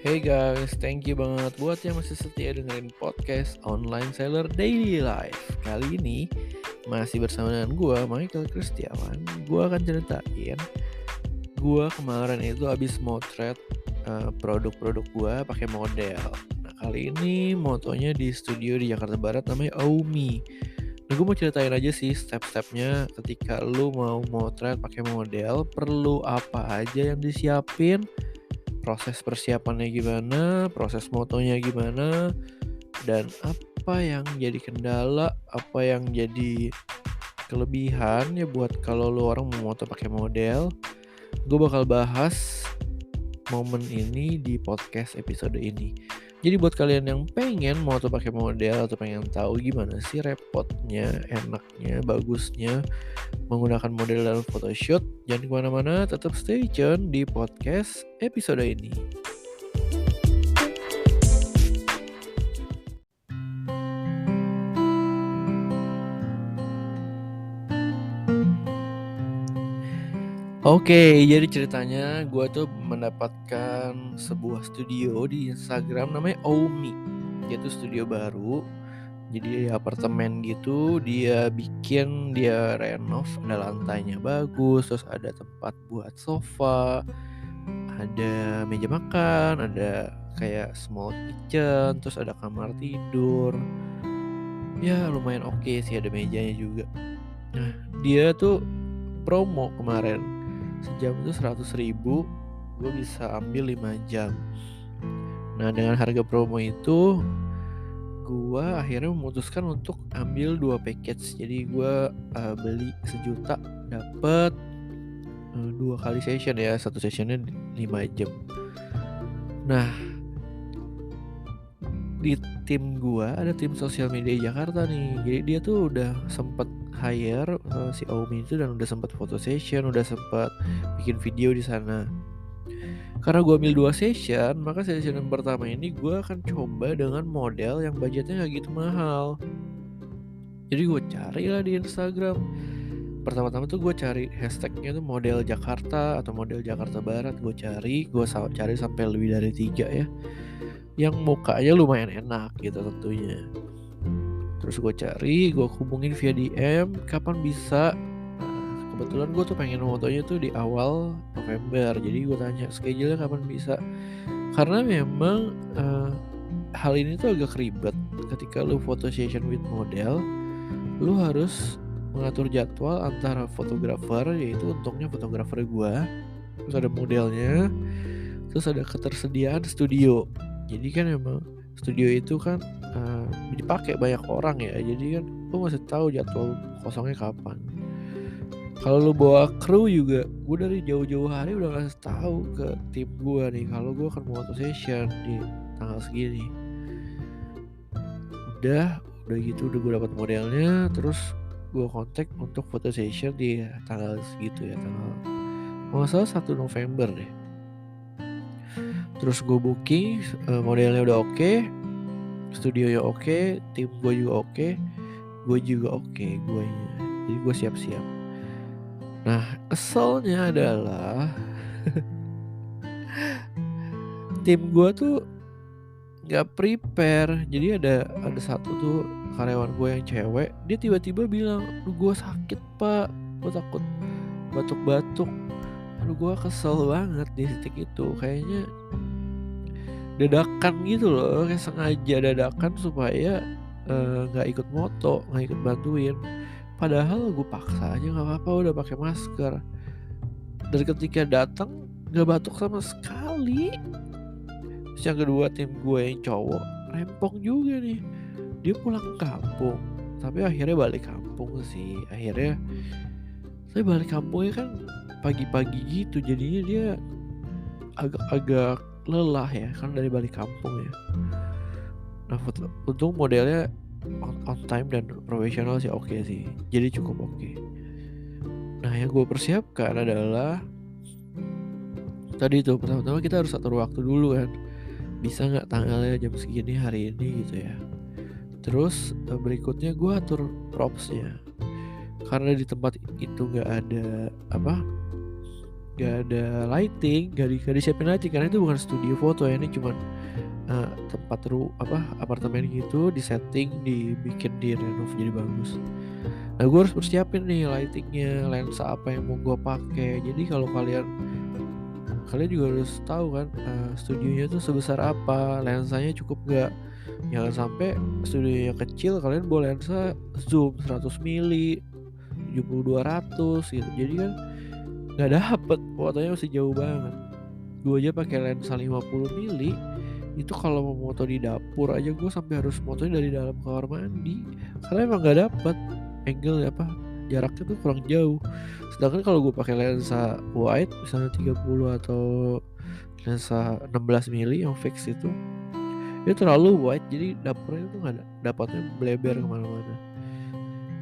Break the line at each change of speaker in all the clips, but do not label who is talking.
Hey guys, thank you banget buat yang masih setia dengerin podcast Online Seller Daily Life. Kali ini masih bersama dengan gue, Michael Kristiawan. Gue akan ceritain gue kemarin itu habis motret produk-produk gue pakai model. Nah kali ini motonya di studio di Jakarta Barat namanya Aumi. Nah gue mau ceritain aja sih step-stepnya ketika lu mau motret pakai model, perlu apa aja yang disiapin, proses persiapannya gimana, proses motonya gimana, dan apa yang jadi kendala, apa yang jadi kelebihan ya buat kalau lu orang mau moto pakai model. Gue bakal bahas momen ini di podcast episode ini. Jadi buat kalian yang pengen moto pakai model atau pengen tahu gimana sih repotnya, enaknya, bagusnya menggunakan model dalam photoshoot, jangan kemana-mana, tetap stay tune di podcast episode ini. Oke, jadi ceritanya gue tuh mendapatkan sebuah studio di Instagram namanya Aumi. Dia tuh studio baru, jadi di apartemen gitu, dia renov, ada lantainya bagus, terus ada tempat buat sofa, ada meja makan, ada kayak small kitchen, terus ada kamar tidur. Ya lumayan oke sih, ada mejanya juga. Nah, dia tuh promo kemarin. Sejam itu 100.000, gue bisa ambil 5 jam. Nah dengan harga promo itu, gue akhirnya memutuskan untuk ambil 2 package. Jadi gue beli 1 juta, dapet 2 kali session ya, satu sessionnya 5 jam. Nah di tim gue ada tim sosial media Jakarta nih. Jadi dia tuh udah sempet hire si Aumi itu, dan udah sempat foto session, udah sempat bikin video di sana. Karena gue ambil 2 session, maka session yang pertama ini gue akan coba dengan model yang budgetnya gak gitu mahal. Jadi gue cari lah di Instagram. Pertama-tama tuh gue cari hashtagnya tuh model Jakarta atau model Jakarta Barat. Gue cari sampai lebih dari 3 ya, yang mukanya lumayan enak gitu tentunya. Terus gue cari, gue hubungin via DM kapan bisa. Nah, kebetulan gue tuh pengen fotonya tuh di awal November. Jadi gue tanya schedule-nya kapan bisa. Karena memang hal ini tuh agak ribet. Ketika lu photo session with model, lu harus mengatur jadwal antara fotografer, yaitu untungnya fotografer gue, terus ada modelnya, terus ada ketersediaan studio. Jadi kan memang studio itu kan dipakai banyak orang ya, jadi kan lu mesti tahu jadwal kosongnya kapan. Kalau lu bawa kru juga, gue dari jauh-jauh hari udah ngasih tahu ke tim gue nih kalau gue akan mau foto session di tanggal segini. Udah gitu udah gue dapat modelnya, terus gue kontak untuk foto session di tanggal segitu ya, tanggal kalau nggak salah 1 November deh. Terus gue booking, modelnya udah oke, studionya oke, tim gue juga oke, gue juga oke guanya. Jadi gue siap-siap. Nah keselnya adalah tim gue tuh nggak prepare. Jadi ada satu tuh karyawan gue yang cewek, dia tiba-tiba bilang, "Aduh gue sakit pak, gue takut batuk-batuk." Aduh gue kesel banget di titik itu. Kayaknya dadakan gitu loh, kayak sengaja dadakan supaya nggak ikut moto, nggak ikut bantuin. Padahal gue paksa aja, nggak apa-apa udah pakai masker. Dan ketika datang nggak batuk sama sekali. Terus yang kedua, tim gue yang cowok rempong juga nih, dia pulang kampung, tapi akhirnya balik kampung sih. Tapi balik kampungnya kan pagi-pagi gitu, jadinya dia agak lelah ya kan dari balik kampung ya. Nah untung modelnya on time dan profesional sih, oke sih, jadi cukup oke. Nah yang gue persiapkan adalah tadi tuh, pertama-tama kita harus atur waktu dulu kan, bisa nggak tanggalnya jam segini hari ini gitu ya. Terus berikutnya gue atur propsnya, karena di tempat itu nggak ada nggak ada lighting, nggak disiapin lighting karena itu bukan studio foto ya, ini cuman tempat apartemen gitu, disetting, dibikin, direnov jadi bagus. Nah gue harus persiapin nih lightingnya, lensa apa yang mau gue pakai. Jadi kalau kalian juga harus tahu kan, studionya tuh sebesar apa, lensanya cukup nggak. Jangan sampai studionya kecil kalian bawa lensa zoom 100 mili, 70-200 gitu. Jadi kan nggak dapet, fotonya masih jauh banget. Gue aja pakai lensa 50 mili, itu kalau mau moto di dapur aja gue sampai harus motonya dari dalam kamar mandi karena emang nggak dapet angle jaraknya tuh kurang jauh. Sedangkan kalau gue pakai lensa wide misalnya 30 atau lensa 16 mili yang fix itu terlalu wide, jadi dapurnya tuh nggak dapatnya bleber kemana-mana.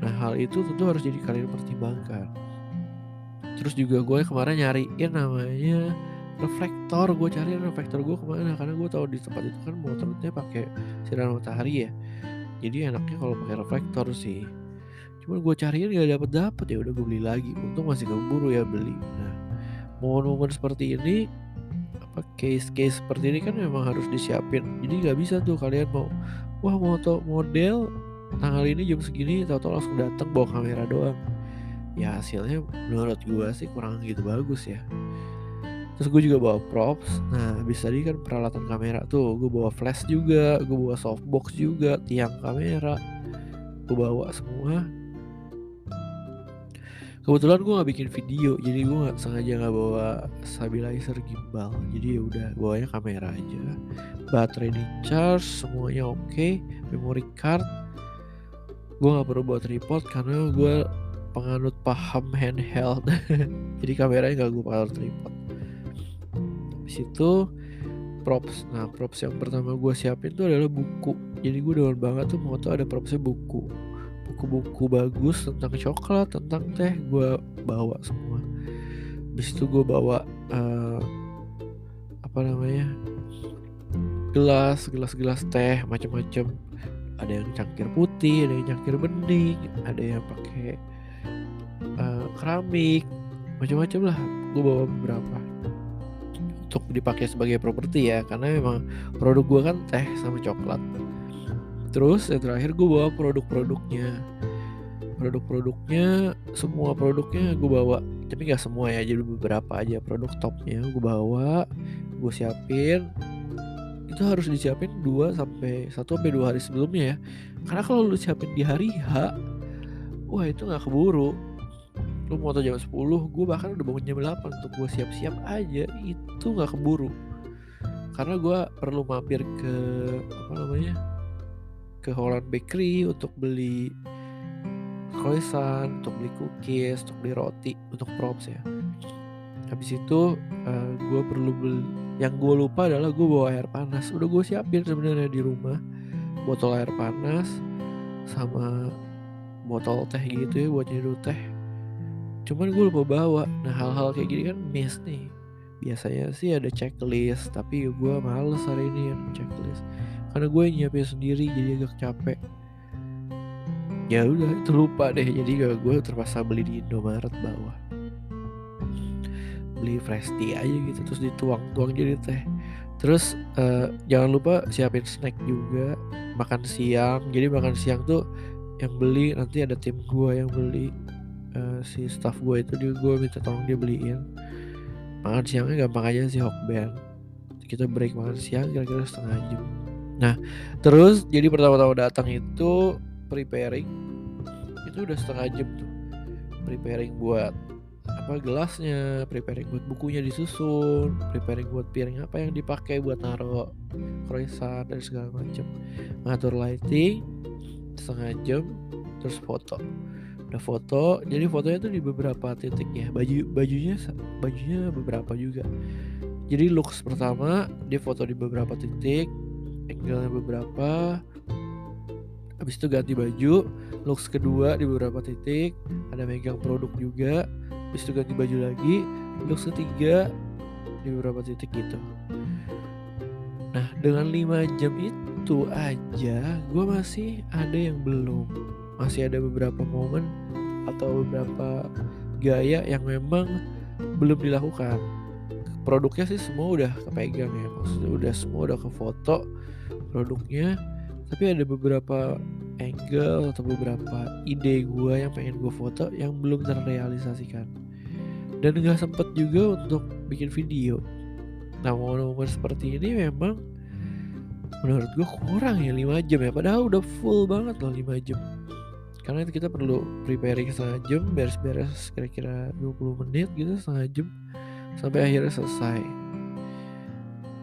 Nah hal itu tentu harus jadi kalian pertimbangkan. Terus juga gue kemarin nyariin namanya reflektor. Gue cari reflektor gue kemana, karena gue tahu di tempat itu kan motornya pakai sinar matahari ya, jadi enaknya kalau pakai reflektor sih. Cuman gue cariin gak dapet, ya udah gue beli lagi. Untung masih keburu ya beli. Nah momen-momen seperti ini, case seperti ini kan memang harus disiapin. Jadi nggak bisa tuh kalian mau moto model tanggal ini jam segini tahu-tahu langsung datang bawa kamera doang. Ya hasilnya menurut gue sih kurang gitu bagus ya. Terus gue juga bawa props. Nah habis tadi kan peralatan kamera tuh, gue bawa flash juga, gue bawa softbox juga, tiang kamera gue bawa semua. Kebetulan gue nggak bikin video, jadi gue sengaja nggak bawa stabilizer gimbal. Jadi ya udah bawanya kamera aja. Baterai di charge, semuanya oke. Memory card, gue nggak perlu bawa tripod karena gue penganut paham handheld. Jadi kameranya nggak gue pakai tripod. Habis itu props. Nah props yang pertama gue siapin tuh adalah buku. Jadi gue demen banget tuh moto ada propsnya buku bagus tentang coklat, tentang teh, gue bawa semua. Habis itu gue bawa gelas teh macam-macam. Ada yang cangkir putih, ada yang cangkir bening, ada yang pakai keramik, macam-macam lah. Gue bawa beberapa untuk dipakai sebagai properti ya, karena memang produk gue kan teh sama coklat. Terus yang terakhir gue bawa produk-produknya, semua produknya gue bawa, tapi nggak semua ya, jadi beberapa aja produk topnya gue bawa, gue siapin. Itu harus disiapin 1 sampai 2 hari sebelumnya ya, karena kalau lu siapin di hari H, wah itu nggak keburu. Lu moto jam 10, gue bahkan udah bangun jam 8 untuk gue siap-siap aja, itu nggak keburu. Karena gue perlu mampir ke ke Holland Bakery untuk beli croissant, untuk beli cookies, untuk beli roti, untuk props ya. Habis itu gue perlu beli, yang gue lupa adalah gue bawa air panas. Udah gue siapin sebenarnya di rumah, botol air panas sama botol teh gitu ya buat nyeduh teh. Cuman gue lupa bawa. Nah hal-hal kayak gini kan miss nih. Biasanya sih ada checklist, tapi gue males hari ini yang checklist karena gue nyiapin sendiri jadi agak capek. Ya udah itu lupa deh, jadi gue terpaksa beli di Indomaret bawah, beli fresh tea aja gitu, terus dituang jadi teh. Terus jangan lupa siapin snack juga, makan siang. Jadi makan siang tuh yang beli nanti ada tim gue yang beli, si staff gue itu gue minta tolong dia beliin. Makan siangnya gampang aja sih, hokben. Kita break makan siang kira-kira setengah jam. Nah terus jadi pertama-tama datang itu preparing, itu udah setengah jam tuh. Preparing buat gelasnya, preparing buat bukunya disusun, preparing buat piring apa yang dipakai buat naruh croissant dan segala macam. Ngatur lighting setengah jam, terus foto. Udah foto, jadi fotonya tuh di beberapa titik ya. Bajunya beberapa juga. Jadi looks pertama dia foto di beberapa titik, angle-nya beberapa. Habis itu ganti baju, looks kedua di beberapa titik, ada megang produk juga. Habis itu ganti baju lagi, looks ketiga di beberapa titik gitu. Nah dengan 5 jam itu aja gue masih ada yang belum. Masih ada beberapa momen atau beberapa gaya yang memang belum dilakukan. Produknya sih semua udah kepegang ya, maksudnya udah kefoto produknya, tapi ada beberapa angle atau beberapa ide gue yang pengen gue foto yang belum terrealisasikan, dan nggak sempet juga untuk bikin video. Nah, momen-momen seperti ini memang menurut gue kurang ya 5 jam ya, padahal udah full banget loh 5 jam. Karena itu kita perlu preparing setengah jam, beres-beres kira-kira 20 menit gitu, setengah jam, sampai akhirnya selesai.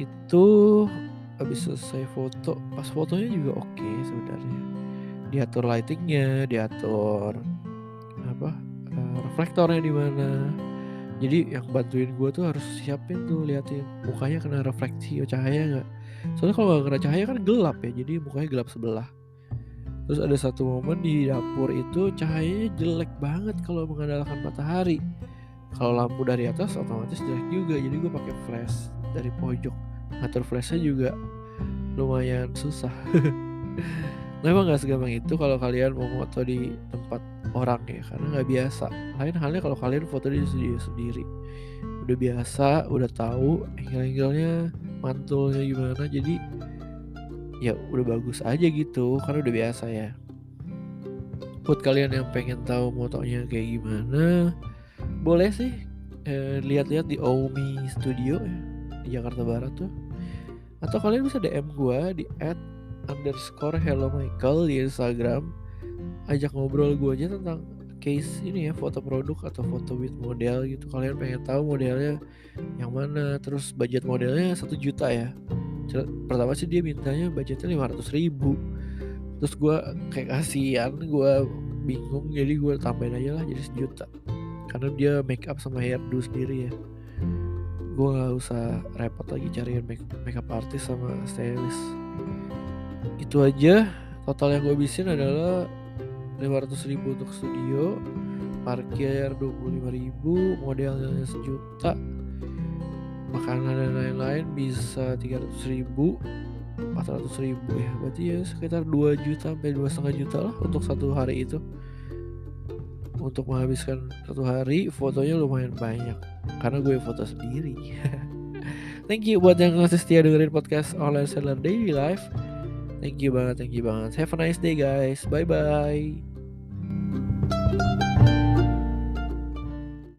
Itu habis selesai foto, pas fotonya juga oke sebenarnya. Diatur lightingnya, diatur reflektornya di mana. Jadi yang bantuin gue tuh harus siapin tuh, liatin mukanya kena refleksi cahaya nggak. Soalnya kalau nggak kena cahaya kan gelap ya, jadi mukanya gelap sebelah. Terus ada satu momen di dapur itu cahayanya jelek banget kalau mengandalkan matahari. Kalau lampu dari atas otomatis jelek juga, jadi gue pakai flash dari pojok. Ngatur flashnya juga lumayan susah. Memang nggak segampang itu kalau kalian mau foto di tempat orang ya, karena nggak biasa. Lain halnya kalau kalian foto di studio sendiri, udah biasa, udah tahu angle-angle-nya, mantulnya gimana, jadi ya udah bagus aja gitu karena udah biasa ya. Buat kalian yang pengen tahu motonya kayak gimana, boleh sih lihat-lihat di Omi Studio ya, di Jakarta Barat tuh. Atau kalian bisa DM gue di @_hellomichael di Instagram. Ajak ngobrol gue aja tentang case ini ya, foto produk atau foto with model gitu. Kalian pengen tahu modelnya yang mana, terus budget modelnya 1 juta ya. Pertama sih dia mintanya budgetnya 500.000. Terus gue kayak kasihan, gue bingung, jadi gue tambahin aja lah jadi 1 juta. Karena dia make up sama hairdo sendiri ya, gue gak usah repot lagi cariin makeup artist sama stylist. Itu aja. Total yang gue habisin adalah 500.000 untuk studio, parkir 25.000, modelnya 1 juta, makanan dan lain-lain bisa 300.000, 400.000 ya, berarti ya sekitar 2 juta sampai 2,5 juta lah untuk satu hari itu. Untuk menghabiskan satu hari, fotonya lumayan banyak karena gue foto sendiri. Thank you buat yang masih setia dengerin podcast Online Seller Daily Life. Thank you banget. Have a nice day guys. Bye bye.